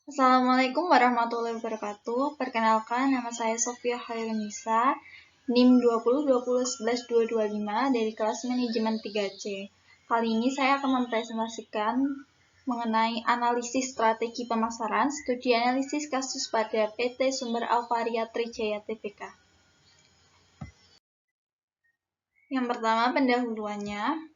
Assalamualaikum warahmatullahi wabarakatuh. Perkenalkan, nama saya Sofia Khairunisa, NIM 2020111225 dari kelas manajemen 3C. Kali ini saya akan mempresentasikan mengenai analisis strategi pemasaran, studi analisis kasus pada PT Sumber Alvaria Trijaya Tbk. Yang pertama, pendahuluannya.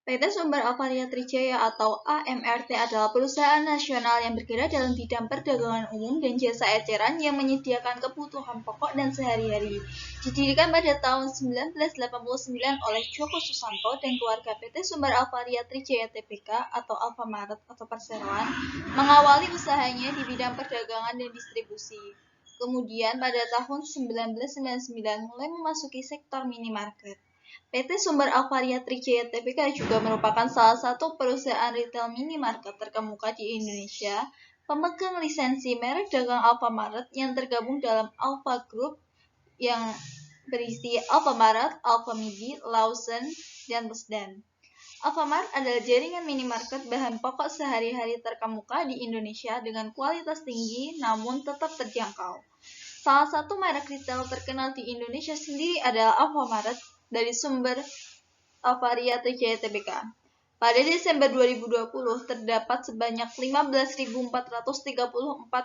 PT Sumber Alvaria Trijaya atau AMRT adalah perusahaan nasional yang bergerak dalam bidang perdagangan umum dan jasa eceran yang menyediakan kebutuhan pokok dan sehari-hari. Didirikan pada tahun 1989 oleh Joko Susanto dan keluarga PT Sumber Alvaria Trijaya Tbk atau Alfamart atau perseroan mengawali usahanya di bidang perdagangan dan distribusi. Kemudian pada tahun 1999 mulai memasuki sektor minimarket. PT Sumber Alvaria Trijaya Tbk juga merupakan salah satu perusahaan retail minimarket terkemuka di Indonesia, pemegang lisensi merek dagang Alfamart yang tergabung dalam Alfa Group yang berisi Alfamart, Alfamidi, Lawson, dan Rusdan. Alfamart adalah jaringan minimarket bahan pokok sehari-hari terkemuka di Indonesia dengan kualitas tinggi namun tetap terjangkau. Salah satu merek retail terkenal di Indonesia sendiri adalah Alfamart dari Sumber Alvaria Trijaya Tbk. Pada Desember 2020, terdapat sebanyak 15.434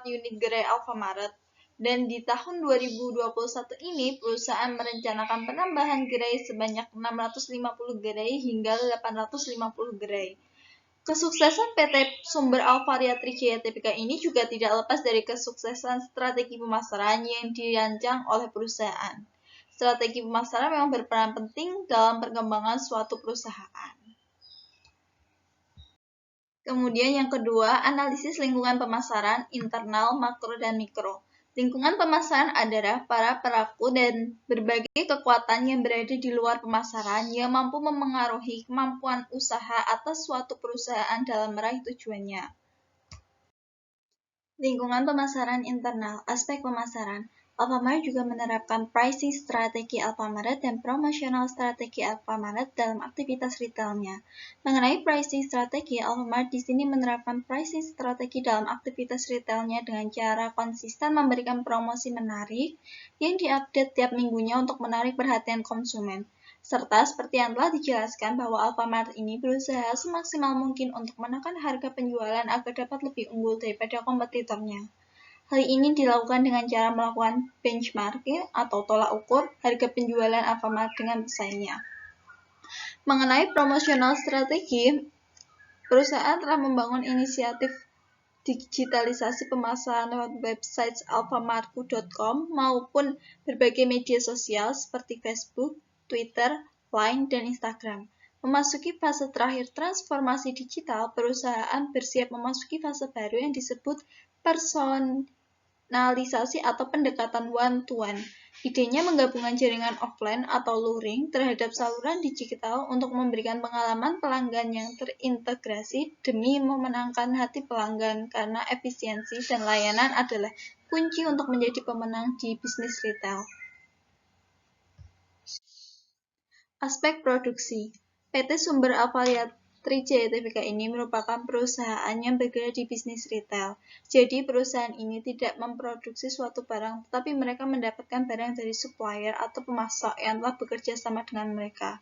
unit gerai Alfamart, dan di tahun 2021 ini perusahaan merencanakan penambahan gerai sebanyak 650 gerai hingga 850 gerai. Kesuksesan PT Sumber Alvaria Trijaya Tbk ini juga tidak lepas dari kesuksesan strategi pemasaran yang dirancang oleh perusahaan. Strategi pemasaran memang berperan penting dalam perkembangan suatu perusahaan. Kemudian yang kedua, analisis lingkungan pemasaran, internal, makro, dan mikro. Lingkungan pemasaran adalah para pelaku dan berbagai kekuatan yang berada di luar pemasaran yang mampu memengaruhi kemampuan usaha atas suatu perusahaan dalam meraih tujuannya. Lingkungan pemasaran internal, aspek pemasaran. Alfamart juga menerapkan pricing strategi Alfamart dan promosional strategi Alfamart dalam aktivitas retailnya. Mengenai pricing strategi, Alfamart di sini menerapkan pricing strategi dalam aktivitas retailnya dengan cara konsisten memberikan promosi menarik yang diupdate tiap minggunya untuk menarik perhatian konsumen. Serta seperti yang telah dijelaskan bahwa Alfamart ini berusaha semaksimal mungkin untuk menekan harga penjualan agar dapat lebih unggul daripada kompetitornya. Hal ini dilakukan dengan cara melakukan benchmarking atau tolak ukur harga penjualan Alfamart dengan pesaingnya. Mengenai promosional strategi, perusahaan telah membangun inisiatif digitalisasi pemasaran lewat website alfamartku.com maupun berbagai media sosial seperti Facebook, Twitter, Line, dan Instagram. Memasuki fase terakhir transformasi digital, perusahaan bersiap memasuki fase baru yang disebut personalisasi atau pendekatan one-to-one. Idenya menggabungkan jaringan offline atau luring terhadap saluran digital untuk memberikan pengalaman pelanggan yang terintegrasi demi memenangkan hati pelanggan karena efisiensi dan layanan adalah kunci untuk menjadi pemenang di bisnis retail. Aspek produksi. PT Sumber Alvaria Trijaya Tbk ini merupakan perusahaan yang bergerak di bisnis retail. Jadi perusahaan ini tidak memproduksi suatu barang, tetapi mereka mendapatkan barang dari supplier atau pemasok yang telah bekerja sama dengan mereka.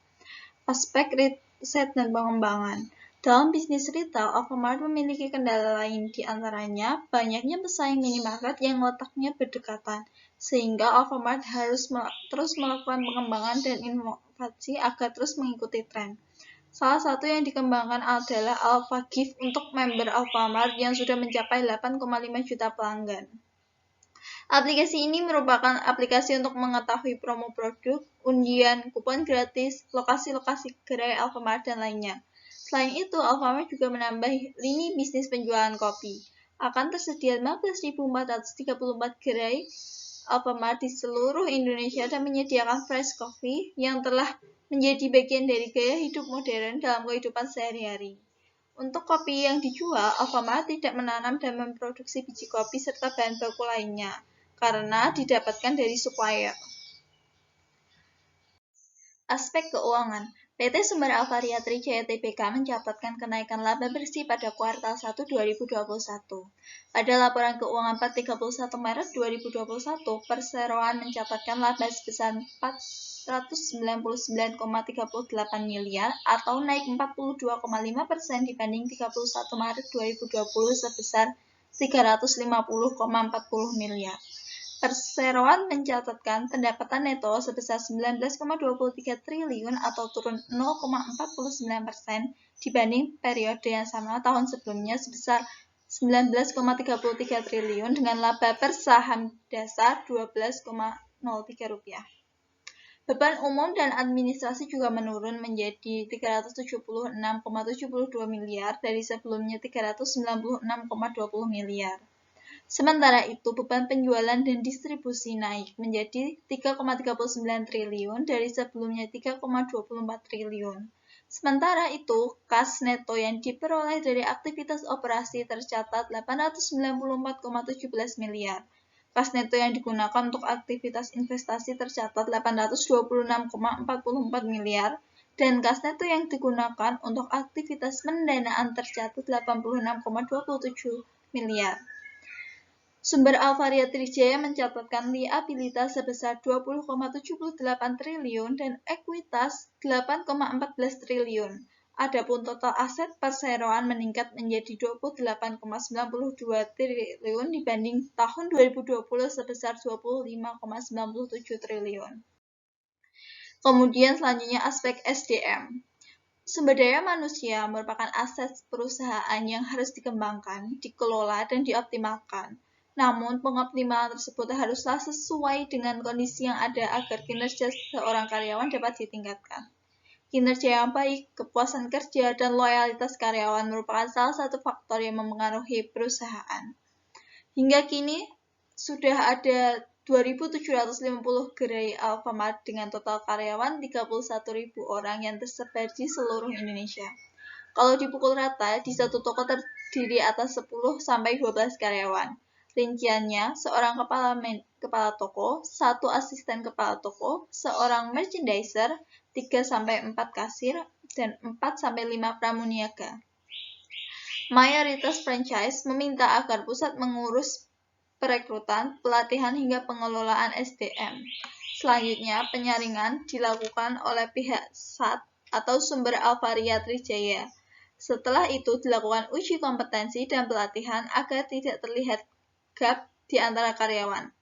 Aspek riset dan pengembangan. Dalam bisnis retail, Alfamart memiliki kendala lain, di antaranya banyaknya pesaing minimarket yang letaknya berdekatan, sehingga Alfamart harus terus melakukan pengembangan dan inovasi agar terus mengikuti tren. Salah satu yang dikembangkan adalah Alpha Gift untuk member Alfamart yang sudah mencapai 8,5 juta pelanggan. Aplikasi ini merupakan aplikasi untuk mengetahui promo produk, undian, kupon gratis, lokasi-lokasi gerai Alfamart, dan lainnya. Selain itu, Alfamart juga menambah lini bisnis penjualan kopi. Akan tersedia 15.434 gerai Alfamart di seluruh Indonesia dan menyediakan fresh coffee yang telah menjadi bagian dari gaya hidup modern dalam kehidupan sehari-hari. Untuk kopi yang dijual, Alfamart tidak menanam dan memproduksi biji kopi serta bahan baku lainnya, karena didapatkan dari supplier. Aspek keuangan. PT Sumber Alvaria Trijaya Tbk mencatatkan kenaikan laba bersih pada kuartal 1 2021. Pada laporan keuangan per 31 Maret 2021, perseroan mencatatkan laba sebesar 499,38 miliar atau naik 42,5% dibanding 31 Maret 2020 sebesar 350,40 miliar. Perseroan mencatatkan pendapatan neto sebesar 19,23 triliun atau turun 0,49% dibanding periode yang sama tahun sebelumnya sebesar 19,33 triliun dengan laba per saham dasar Rp12,03. Beban umum dan administrasi juga menurun menjadi 376,72 miliar dari sebelumnya 396,20 miliar. Sementara itu, beban penjualan dan distribusi naik menjadi 3,39 triliun dari sebelumnya 3,24 triliun. Sementara itu, kas neto yang diperoleh dari aktivitas operasi tercatat 894,17 miliar. Kas neto yang digunakan untuk aktivitas investasi tercatat 826,44 miliar. Dan kas neto yang digunakan untuk aktivitas pendanaan tercatat 86,27 miliar. Sumber Alvaria Trijaya mencatatkan liabilitas sebesar 20,78 triliun dan ekuitas 8,14 triliun. Adapun total aset perseroan meningkat menjadi 28,92 triliun dibanding tahun 2020 sebesar 25,97 triliun. Kemudian selanjutnya aspek SDM. Sumber daya manusia merupakan aset perusahaan yang harus dikembangkan, dikelola, dan dioptimalkan. Namun, pengoptimalan tersebut haruslah sesuai dengan kondisi yang ada agar kinerja seorang karyawan dapat ditingkatkan. Kinerja yang baik, kepuasan kerja, dan loyalitas karyawan merupakan salah satu faktor yang mempengaruhi perusahaan. Hingga kini, sudah ada 2.750 gerai Alfamart dengan total karyawan 31.000 orang yang tersebar di seluruh Indonesia. Kalau dipukul rata, di satu toko terdiri atas 10-12 karyawan. Rinciannya, seorang kepala toko, 1 asisten kepala toko, seorang merchandiser, 3-4 kasir, dan 4-5 pramuniaga. Mayoritas franchise meminta agar pusat mengurus perekrutan, pelatihan, hingga pengelolaan SDM. Selanjutnya, penyaringan dilakukan oleh pihak SAT atau Sumber Alvaria Trijaya. Setelah itu dilakukan uji kompetensi dan pelatihan agar tidak terlihat gap di antara karyawan.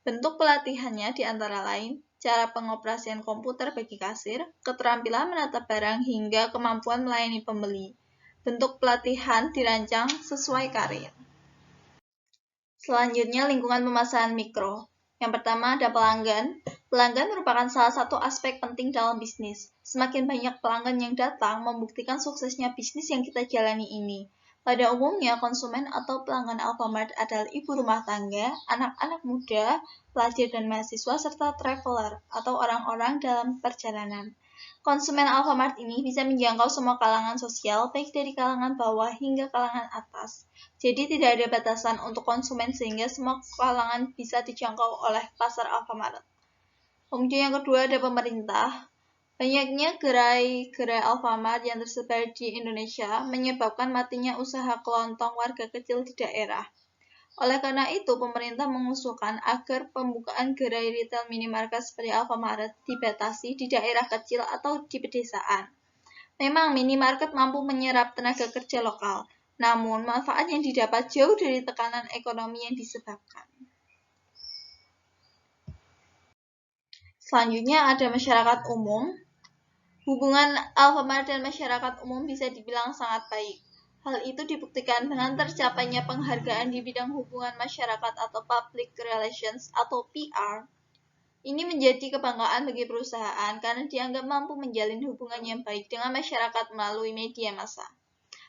Bentuk pelatihannya di antara lain, cara pengoperasian komputer bagi kasir, keterampilan menata barang, hingga kemampuan melayani pembeli. Bentuk pelatihan dirancang sesuai karir. Selanjutnya, lingkungan pemasaran mikro. Yang pertama ada pelanggan. Pelanggan merupakan salah satu aspek penting dalam bisnis. Semakin banyak pelanggan yang datang, membuktikan suksesnya bisnis yang kita jalani ini. Pada umumnya, konsumen atau pelanggan Alfamart adalah ibu rumah tangga, anak-anak muda, pelajar dan mahasiswa, serta traveler atau orang-orang dalam perjalanan. Konsumen Alfamart ini bisa menjangkau semua kalangan sosial, baik dari kalangan bawah hingga kalangan atas. Jadi tidak ada batasan untuk konsumen sehingga semua kalangan bisa dijangkau oleh pasar Alfamart. Kemudian yang kedua ada pemerintah. Banyaknya gerai-gerai Alfamart yang tersebar di Indonesia menyebabkan matinya usaha kelontong warga kecil di daerah. Oleh karena itu, pemerintah mengusulkan agar pembukaan gerai retail minimarket seperti Alfamart dibatasi di daerah kecil atau di pedesaan. Memang minimarket mampu menyerap tenaga kerja lokal, namun manfaat yang didapat jauh dari tekanan ekonomi yang disebabkan. Selanjutnya ada masyarakat umum. Hubungan Alfamart dan masyarakat umum bisa dibilang sangat baik. Hal itu dibuktikan dengan tercapainya penghargaan di bidang hubungan masyarakat atau public relations atau PR. Ini menjadi kebanggaan bagi perusahaan karena dianggap mampu menjalin hubungan yang baik dengan masyarakat melalui media massa.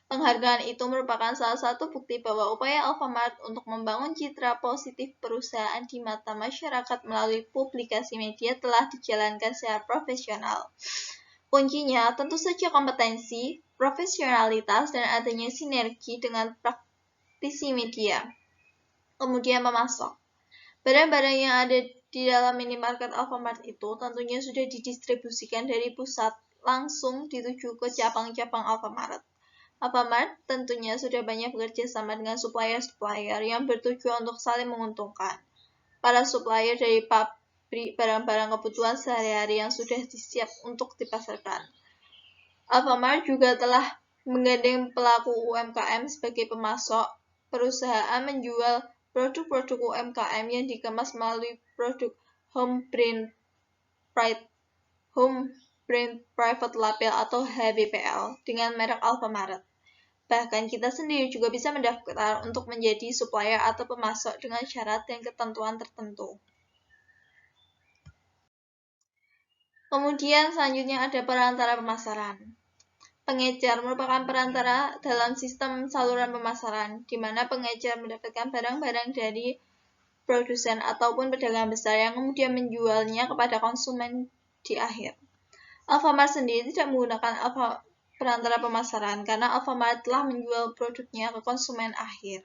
Penghargaan itu merupakan salah satu bukti bahwa upaya Alfamart untuk membangun citra positif perusahaan di mata masyarakat melalui publikasi media telah dijalankan secara profesional. Kuncinya tentu saja kompetensi, profesionalitas, dan adanya sinergi dengan praktisi media. Kemudian pemasok. Barang-barang yang ada di dalam minimarket Alfamart itu tentunya sudah didistribusikan dari pusat langsung dituju ke cabang-cabang Alfamart. Alfamart tentunya sudah banyak bekerja sama dengan supplier-supplier yang bertujuan untuk saling menguntungkan. Para supplier dari pabrik barang-barang kebutuhan sehari-hari yang sudah disiap untuk dipasarkan. Alfamart juga telah menggandeng pelaku UMKM sebagai pemasok. Perusahaan menjual produk-produk UMKM yang dikemas melalui produk Home Brand Private Label atau HBPL dengan merek Alfamart. Bahkan kita sendiri juga bisa mendaftar untuk menjadi supplier atau pemasok dengan syarat dan ketentuan tertentu. Kemudian selanjutnya ada perantara pemasaran. Pengecer merupakan perantara dalam sistem saluran pemasaran, di mana pengecer mendapatkan barang-barang dari produsen ataupun pedagang besar yang kemudian menjualnya kepada konsumen di akhir. Alfamart sendiri tidak menggunakan perantara pemasaran karena Alfamart telah menjual produknya ke konsumen akhir.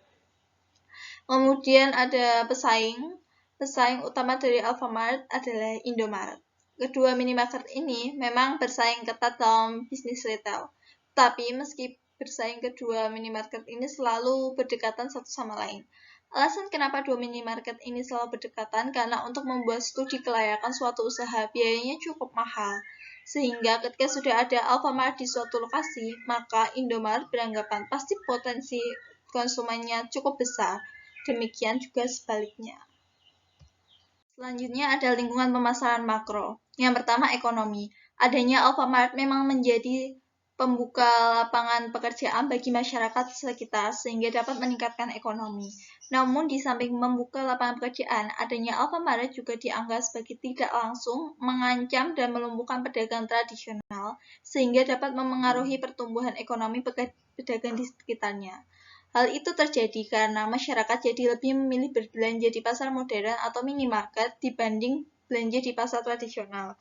Kemudian ada pesaing. Pesaing utama dari Alfamart adalah Indomaret. Kedua minimarket ini memang bersaing ketat dalam bisnis retail. Tapi meski bersaing, kedua minimarket ini selalu berdekatan satu sama lain. Alasan kenapa dua minimarket ini selalu berdekatan karena untuk membuat studi kelayakan suatu usaha biayanya cukup mahal. Sehingga ketika sudah ada Alfamart di suatu lokasi, maka Indomaret beranggapan pasti potensi konsumennya cukup besar. Demikian juga sebaliknya. Selanjutnya ada lingkungan pemasaran makro. Yang pertama ekonomi. Adanya Alfamart memang menjadi pembuka lapangan pekerjaan bagi masyarakat sekitar sehingga dapat meningkatkan ekonomi. Namun di samping membuka lapangan pekerjaan, adanya Alfamart juga dianggap sebagai tidak langsung mengancam dan melumpuhkan pedagang tradisional sehingga dapat memengaruhi pertumbuhan ekonomi pedagang di sekitarnya. Hal itu terjadi karena masyarakat jadi lebih memilih berbelanja di pasar modern atau minimarket dibanding belanja di pasar tradisional.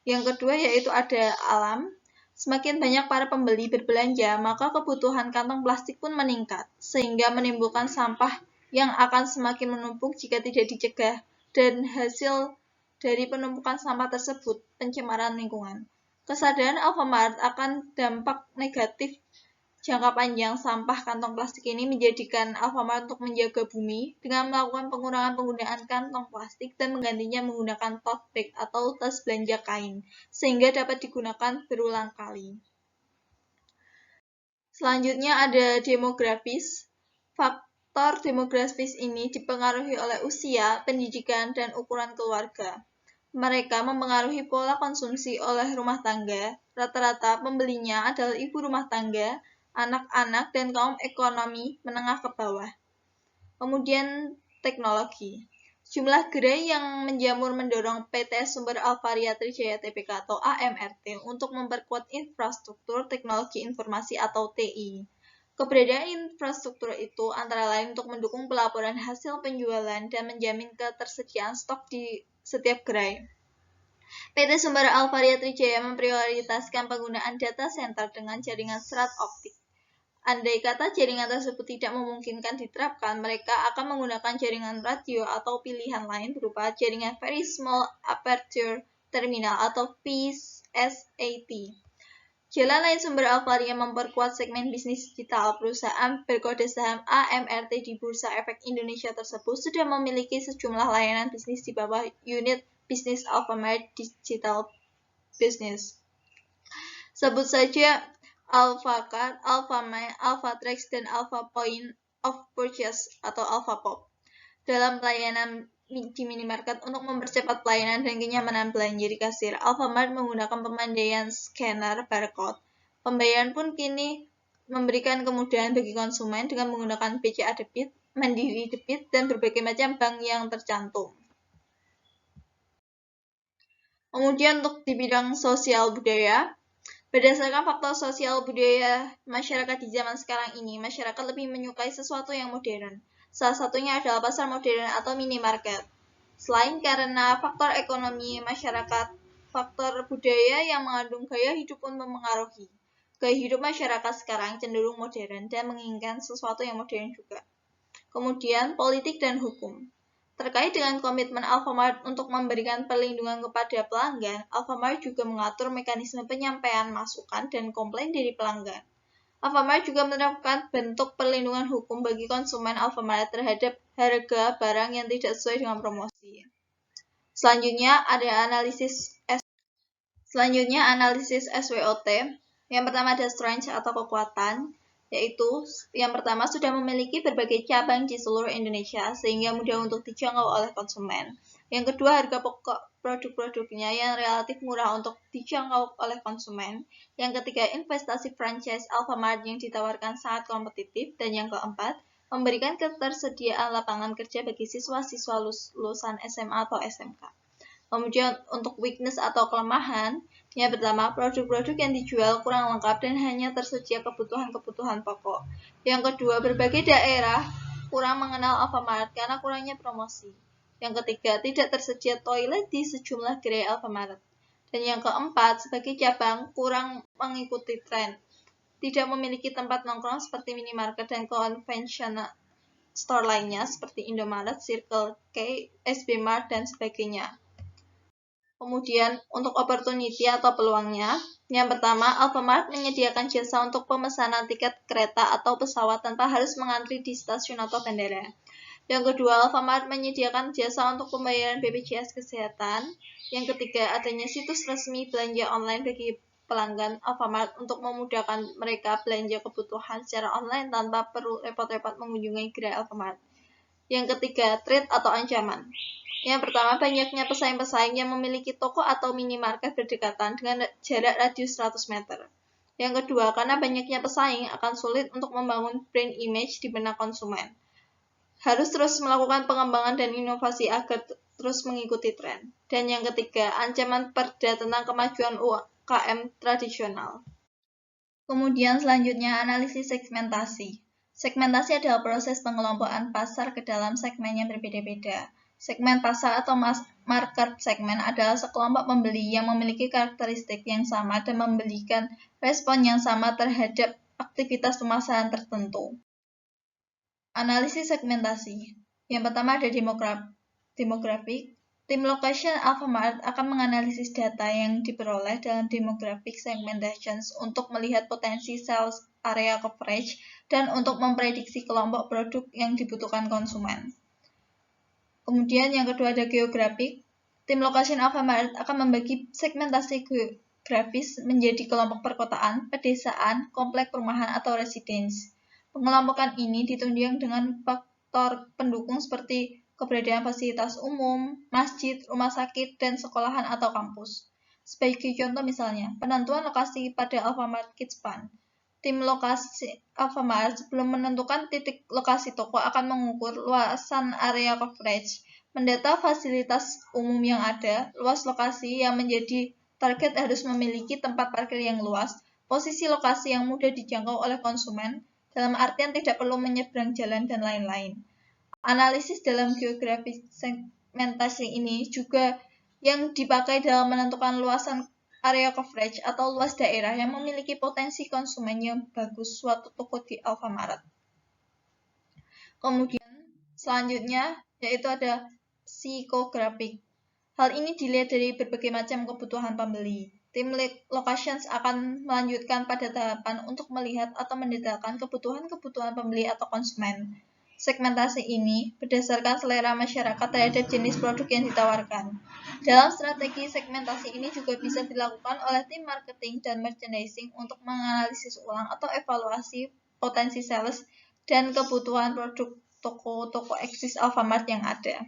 Yang kedua yaitu ada alam. Semakin banyak para pembeli berbelanja, maka kebutuhan kantong plastik pun meningkat, sehingga menimbulkan sampah yang akan semakin menumpuk jika tidak dicegah, dan hasil dari penumpukan sampah tersebut, pencemaran lingkungan. Kesadaran Alfamart akan dampak negatif jangka panjang sampah kantong plastik ini menjadikan Alfamart untuk menjaga bumi dengan melakukan pengurangan penggunaan kantong plastik dan menggantinya menggunakan tote bag atau tas belanja kain, sehingga dapat digunakan berulang kali. Selanjutnya ada demografis. Faktor demografis ini dipengaruhi oleh usia, pendidikan, dan ukuran keluarga. Mereka mempengaruhi pola konsumsi oleh rumah tangga. Rata-rata pembelinya adalah ibu rumah tangga, anak-anak, dan kaum ekonomi menengah ke bawah. Kemudian teknologi. Jumlah gerai yang menjamur mendorong PT Sumber Alvaria Trijaya Tbk atau AMRT untuk memperkuat infrastruktur teknologi informasi atau TI. Keberadaan infrastruktur itu antara lain untuk mendukung pelaporan hasil penjualan dan menjamin ketersediaan stok di setiap gerai. PT Sumber Alvaria Trijaya memprioritaskan penggunaan data center dengan jaringan serat optik. Andai kata jaringan tersebut tidak memungkinkan diterapkan, mereka akan menggunakan jaringan radio atau pilihan lain berupa jaringan Very Small Aperture Terminal atau VSAT. Jalan lain Sumber Alvaria memperkuat segmen bisnis digital. Perusahaan berkode saham AMRT di Bursa Efek Indonesia tersebut sudah memiliki sejumlah layanan bisnis di bawah unit bisnis Alfamart Digital Business. Sebut saja Alphacard, Alphamart, Alphatrax, dan Alpha Point of Purchase atau Alphapop. Dalam pelayanan di minimarket untuk mempercepat pelayanan dan kenyamanan belanja di kasir, Alfamart menggunakan pemandaian scanner barcode. Pembayaran pun kini memberikan kemudahan bagi konsumen dengan menggunakan BCA Debit, Mandiri Debit, dan berbagai macam bank yang tercantum. Kemudian untuk di bidang sosial budaya, berdasarkan faktor sosial budaya masyarakat di zaman sekarang ini, masyarakat lebih menyukai sesuatu yang modern. Salah satunya adalah pasar modern atau minimarket. Selain karena faktor ekonomi masyarakat, faktor budaya yang mengandung gaya hidup pun mempengaruhi. Gaya hidup masyarakat sekarang cenderung modern dan menginginkan sesuatu yang modern juga. Kemudian politik dan hukum. Terkait dengan komitmen Alfamart untuk memberikan perlindungan kepada pelanggan, Alfamart juga mengatur mekanisme penyampaian masukan dan komplain dari pelanggan. Alfamart juga menerapkan bentuk perlindungan hukum bagi konsumen Alfamart terhadap harga barang yang tidak sesuai dengan promosi. Selanjutnya analisis SWOT. Yang pertama ada strength atau kekuatan, yaitu yang pertama sudah memiliki berbagai cabang di seluruh Indonesia sehingga mudah untuk dijangkau oleh konsumen. Yang kedua, harga pokok produk-produknya yang relatif murah untuk dijangkau oleh konsumen. Yang ketiga, investasi franchise Alfamart yang ditawarkan sangat kompetitif. Dan yang keempat, memberikan ketersediaan lapangan kerja bagi siswa-siswa lulusan SMA atau SMK. Kemudian untuk weakness atau kelemahan, yang pertama, produk-produk yang dijual kurang lengkap dan hanya tersedia kebutuhan-kebutuhan pokok. Yang kedua, berbagai daerah kurang mengenal Alfamart karena kurangnya promosi. Yang ketiga, tidak tersedia toilet di sejumlah gerai Alfamart. Dan yang keempat, sebagai cabang kurang mengikuti tren. Tidak memiliki tempat nongkrong seperti minimarket dan konvensional store lainnya seperti Indomaret, Circle K, SB Mart, dan sebagainya. Kemudian untuk opportunity atau peluangnya, yang pertama, Alfamart menyediakan jasa untuk pemesanan tiket kereta atau pesawat tanpa harus mengantri di stasiun atau bandara. Yang kedua, Alfamart menyediakan jasa untuk pembayaran BPJS Kesehatan. Yang ketiga, adanya situs resmi belanja online bagi pelanggan Alfamart untuk memudahkan mereka belanja kebutuhan secara online tanpa perlu repot-repot mengunjungi gerai Alfamart. Yang ketiga, threat atau ancaman. Yang pertama, banyaknya pesaing-pesaing yang memiliki toko atau minimarket berdekatan dengan jarak radius 100 meter. Yang kedua, karena banyaknya pesaing akan sulit untuk membangun brand image di benak konsumen. Harus terus melakukan pengembangan dan inovasi agar terus mengikuti tren. Dan yang ketiga, ancaman perda tentang kemajuan UMKM tradisional. Kemudian selanjutnya, analisis segmentasi. Segmentasi adalah proses pengelompokan pasar ke dalam segmen yang berbeda-beda. Segmen pasar atau market segment adalah sekelompok pembeli yang memiliki karakteristik yang sama dan memberikan respon yang sama terhadap aktivitas pemasaran tertentu. Analisis segmentasi. Yang pertama ada demografik. Tim location Alfamart akan menganalisis data yang diperoleh dalam demographic segmentations untuk melihat potensi sales area coverage dan untuk memprediksi kelompok produk yang dibutuhkan konsumen. Kemudian yang kedua ada geografik. Tim location Alfamart akan membagi segmentasi geografis menjadi kelompok perkotaan, pedesaan, komplek perumahan atau residence. Pengelompokan ini ditunjang dengan faktor pendukung seperti keberadaan fasilitas umum, masjid, rumah sakit, dan sekolahan atau kampus. Sebagai contoh misalnya, penentuan lokasi pada Alfamart Kids Fund. Tim lokasi Alfamart sebelum menentukan titik lokasi toko akan mengukur luasan area coverage, mendata fasilitas umum yang ada, luas lokasi yang menjadi target harus memiliki tempat parkir yang luas, posisi lokasi yang mudah dijangkau oleh konsumen, dalam artian tidak perlu menyeberang jalan dan lain-lain. Analisis dalam geografi segmentasi ini juga yang dipakai dalam menentukan luasan area coverage atau luas daerah yang memiliki potensi konsumen yang bagus suatu toko di Alfamart. Kemudian selanjutnya yaitu ada psikografik. Hal ini dilihat dari berbagai macam kebutuhan pembeli. Tim locations akan melanjutkan pada tahapan untuk melihat atau mendetailkan kebutuhan-kebutuhan pembeli atau konsumen. Segmentasi ini berdasarkan selera masyarakat terhadap jenis produk yang ditawarkan. Dalam strategi segmentasi ini juga bisa dilakukan oleh tim marketing dan merchandising untuk menganalisis ulang atau evaluasi potensi sales dan kebutuhan produk toko-toko eksis Alfamart yang ada.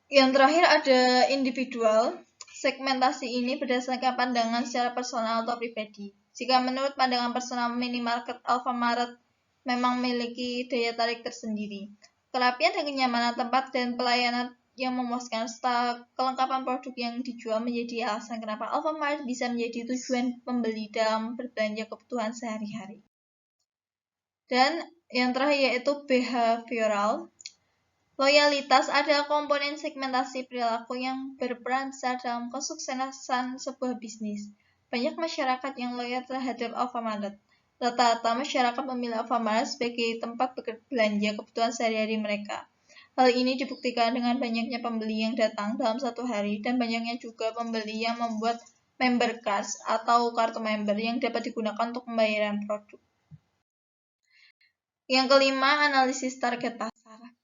Yang terakhir ada individual. Segmentasi ini berdasarkan pandangan secara personal atau pribadi. Jika menurut pandangan personal, minimarket Alfamart memang memiliki daya tarik tersendiri. Kerapian dan kenyamanan tempat dan pelayanan yang memuaskan serta kelengkapan produk yang dijual menjadi alasan kenapa Alfamart bisa menjadi tujuan pembeli dalam berbelanja kebutuhan sehari-hari. Dan yang terakhir yaitu behavioral. Loyalitas adalah komponen segmentasi perilaku yang berperan besar dalam kesuksesan sebuah bisnis. Banyak masyarakat yang loyal terhadap Alfamart. Rata-rata masyarakat memilih Alfamart sebagai tempat belanja kebutuhan sehari-hari mereka. Hal ini dibuktikan dengan banyaknya pembeli yang datang dalam satu hari dan banyaknya juga pembeli yang membuat member cards atau kartu member yang dapat digunakan untuk pembayaran produk. Yang kelima, analisis target pasar.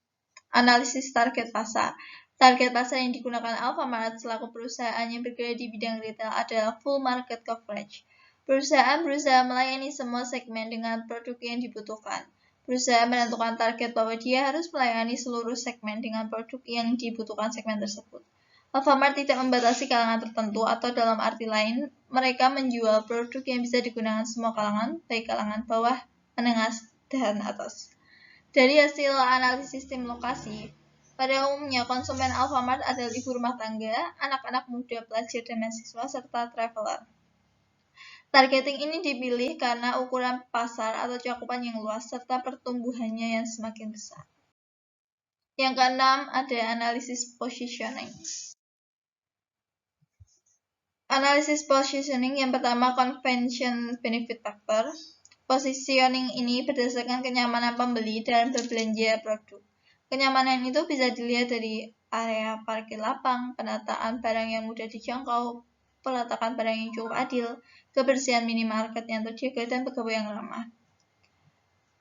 Analisis target pasar. Target pasar yang digunakan Alfamart selaku perusahaan yang bergerak di bidang retail adalah full market coverage. Perusahaan berusaha melayani semua segmen dengan produk yang dibutuhkan. Perusahaan menentukan target bahwa dia harus melayani seluruh segmen dengan produk yang dibutuhkan segmen tersebut. Alfamart tidak membatasi kalangan tertentu atau dalam arti lain, mereka menjual produk yang bisa digunakan semua kalangan, baik kalangan bawah, menengah, dan atas. Dari hasil analisis tim lokasi, pada umumnya konsumen Alfamart adalah ibu rumah tangga, anak-anak muda, pelajar dan mahasiswa, serta traveler. Targeting ini dipilih karena ukuran pasar atau cakupan yang luas, serta pertumbuhannya yang semakin besar. Yang keenam, ada analisis positioning. Analisis positioning yang pertama, convention benefit factor. Positioning ini berdasarkan kenyamanan pembeli dalam berbelanja produk. Kenyamanan itu bisa dilihat dari area parkir lapang, penataan barang yang mudah dijangkau, peletakan barang yang cukup adil, kebersihan minimarket yang terjaga, dan pegawai yang ramah.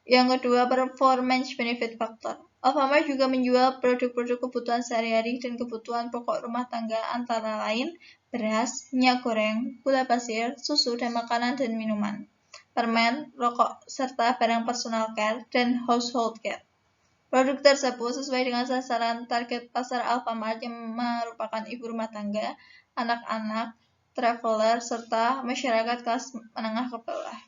Yang kedua, performance benefit factor. Alfamart juga menjual produk-produk kebutuhan sehari-hari dan kebutuhan pokok rumah tangga antara lain beras, minyak goreng, gula pasir, susu, dan makanan dan minuman, permen, rokok, serta barang personal care dan household care. Produk tersebut sesuai dengan sasaran target pasar Alfamart yang merupakan ibu rumah tangga, anak-anak, traveler, serta masyarakat kelas menengah ke bawah.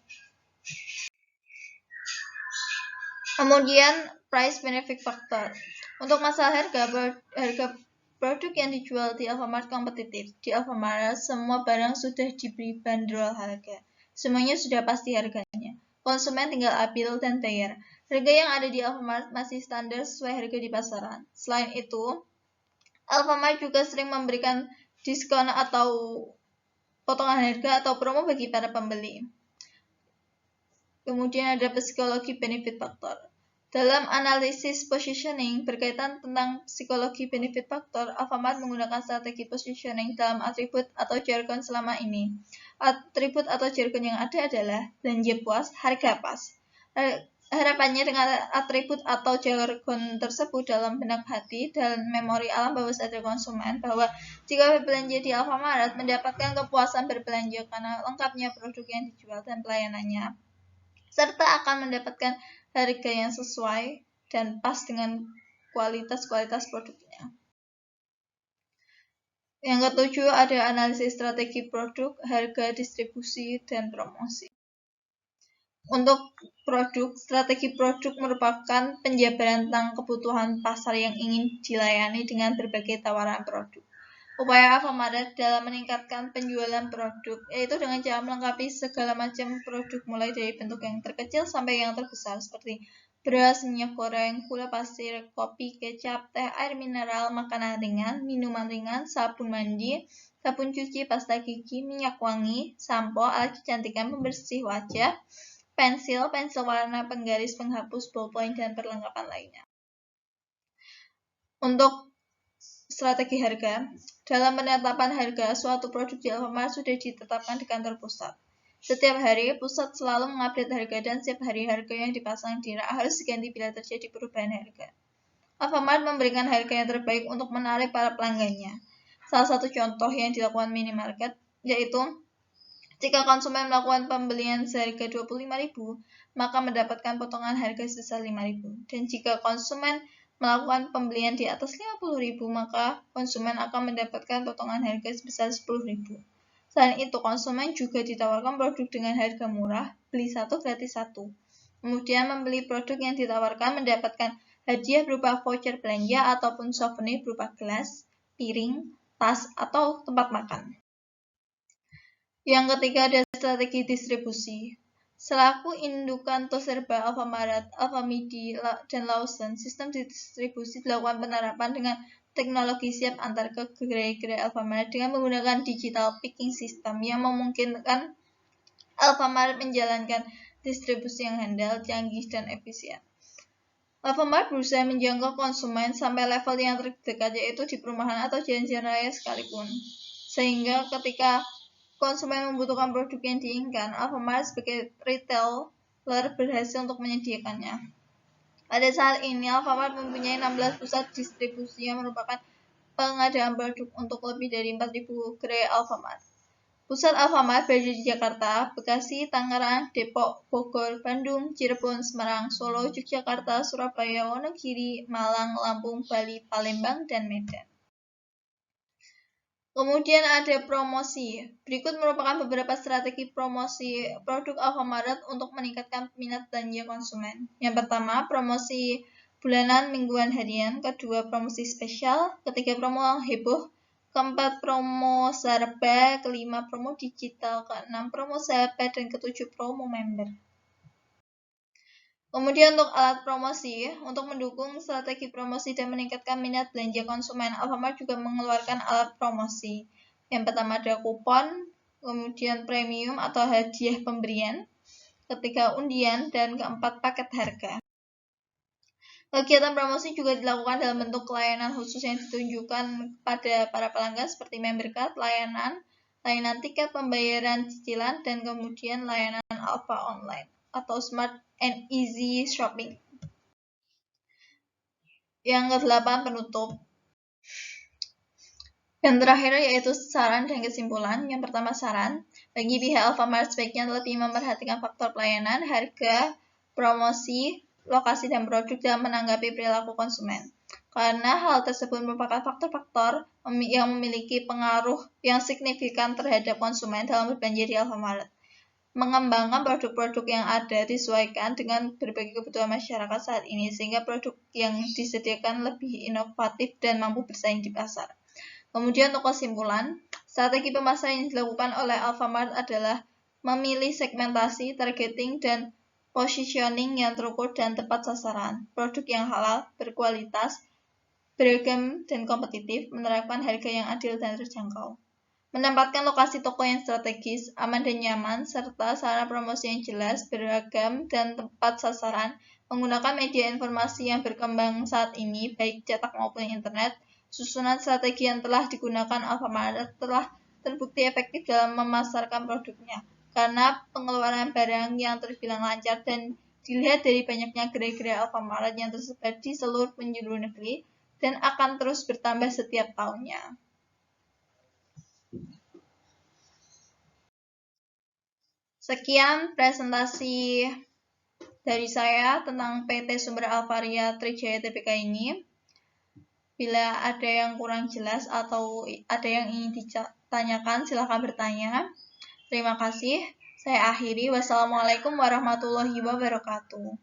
Kemudian, price benefit factor. Untuk masalah harga produk yang dijual di Alfamart kompetitif. Di Alfamart, semua barang sudah diberi bandrol harga. Semuanya sudah pasti harganya. Konsumen tinggal ambil dan bayar. Harga yang ada di Alfamart masih standar sesuai harga di pasaran. Selain itu, Alfamart juga sering memberikan diskon atau potongan harga atau promo bagi para pembeli. Kemudian ada psikologi benefit factor. Dalam analisis positioning berkaitan tentang psikologi benefit factor, Alfamart menggunakan strategi positioning dalam atribut atau jargon selama ini. Atribut atau jargon yang ada adalah belanja puas, harga pas. Harapannya dengan atribut atau jargon tersebut dalam benak hati dan memori alam bawah sadar konsumen bahwa jika berbelanja di Alfamart mendapatkan kepuasan berbelanja karena lengkapnya produk yang dijual dan pelayanannya, serta akan mendapatkan harga yang sesuai dan pas dengan kualitas produknya. Yang ketujuh, ada analisis strategi produk, harga, distribusi, dan promosi. Untuk produk, strategi produk merupakan penjabaran tentang kebutuhan pasar yang ingin dilayani dengan berbagai tawaran produk. Upaya Alfamart dalam meningkatkan penjualan produk, yaitu dengan cara melengkapi segala macam produk mulai dari bentuk yang terkecil sampai yang terbesar seperti beras, minyak goreng, gula pasir, kopi, kecap, teh, air mineral, makanan ringan, minuman ringan, sabun mandi, sabun cuci, pasta gigi, minyak wangi, sampo, alat kecantikan, pembersih wajah, pensil warna, penggaris, penghapus, ballpoint, dan perlengkapan lainnya. Untuk strategi harga. Dalam penetapan harga, suatu produk di Alfamart sudah ditetapkan di kantor pusat. Setiap hari, pusat selalu mengupdate harga dan setiap hari harga yang dipasang di rak harus diganti bila terjadi perubahan harga. Alfamart memberikan harga yang terbaik untuk menarik para pelanggannya. Salah satu contoh yang dilakukan minimarket yaitu jika konsumen melakukan pembelian seharga 25.000, maka mendapatkan potongan harga sebesar 5.000. Dan jika konsumen melakukan pembelian di atas 50.000, maka konsumen akan mendapatkan potongan harga sebesar 10.000. Selain itu, konsumen juga ditawarkan produk dengan harga murah, beli satu gratis satu. Kemudian membeli produk yang ditawarkan mendapatkan hadiah berupa voucher belanja ataupun souvenir berupa gelas, piring, tas, atau tempat makan. Yang ketiga ada strategi distribusi. Selaku indukan Toserba, Alfamart, Alfamidi, dan Lawson, sistem distribusi dilakukan penerapan dengan teknologi siap antar ke gerai-gerai Alfamart dengan menggunakan digital picking system yang memungkinkan Alfamart menjalankan distribusi yang handal, canggih, dan efisien. Alfamart berusaha menjangkau konsumen sampai level yang terdekat, yaitu di perumahan atau jalan-jalan raya sekalipun. Sehingga ketika konsumen membutuhkan produk yang diinginkan, Alfamart sebagai retailer berhasil untuk menyediakannya. Pada saat ini, Alfamart mempunyai 16 pusat distribusi yang merupakan pengadaan produk untuk lebih dari 4.000 gerai Alfamart. Pusat Alfamart berada di Jakarta, Bekasi, Tangerang, Depok, Bogor, Bandung, Cirebon, Semarang, Solo, Yogyakarta, Surabaya, Wonogiri, Malang, Lampung, Bali, Palembang, dan Medan. Kemudian ada promosi. Berikut merupakan beberapa strategi promosi produk Alfamart untuk meningkatkan minat belanja konsumen. Yang pertama, promosi bulanan, mingguan, harian. Kedua, promosi spesial. Ketiga, promo heboh. Keempat, promo serba. Kelima, promo digital. Keenam, promo sahabat. Dan ketujuh, promo member. Kemudian untuk alat promosi, untuk mendukung strategi promosi dan meningkatkan minat belanja konsumen, Alfamart juga mengeluarkan alat promosi. Yang pertama ada kupon, kemudian premium atau hadiah pemberian, ketiga undian, dan keempat paket harga. Kegiatan promosi juga dilakukan dalam bentuk layanan khusus yang ditunjukkan pada para pelanggan seperti member card, layanan tiket, pembayaran cicilan, dan kemudian layanan Alfa Online atau Smart and Easy Shopping. Yang ke-8, penutup. Dan terakhir yaitu saran dan kesimpulan. Yang pertama, saran. Bagi pihak Alfamart sebaiknya lebih memperhatikan faktor pelayanan, harga, promosi, lokasi, dan produk dalam menanggapi perilaku konsumen. Karena hal tersebut merupakan faktor-faktor yang memiliki pengaruh yang signifikan terhadap konsumen dalam berbelanja di Alfamart. Mengembangkan produk-produk yang ada disesuaikan dengan berbagai kebutuhan masyarakat saat ini, sehingga produk yang disediakan lebih inovatif dan mampu bersaing di pasar. Kemudian untuk kesimpulan, strategi pemasaran yang dilakukan oleh Alfamart adalah memilih segmentasi, targeting, dan positioning yang terukur dan tepat sasaran, produk yang halal, berkualitas, beragam, dan kompetitif, menerapkan harga yang adil dan terjangkau. Menempatkan lokasi toko yang strategis, aman dan nyaman, serta sarana promosi yang jelas, beragam, dan tepat sasaran, menggunakan media informasi yang berkembang saat ini, baik cetak maupun internet. Susunan strategi yang telah digunakan Alfamart telah terbukti efektif dalam memasarkan produknya, karena pengeluaran barang yang terbilang lancar dan dilihat dari banyaknya gerai-gerai Alfamart yang tersebar di seluruh penjuru negeri dan akan terus bertambah setiap tahunnya. Sekian presentasi dari saya tentang PT Sumber Alvaria Trijaya Tbk ini. Bila ada yang kurang jelas atau ada yang ingin ditanyakan, silakan bertanya. Terima kasih. Saya akhiri. Wassalamualaikum warahmatullahi wabarakatuh.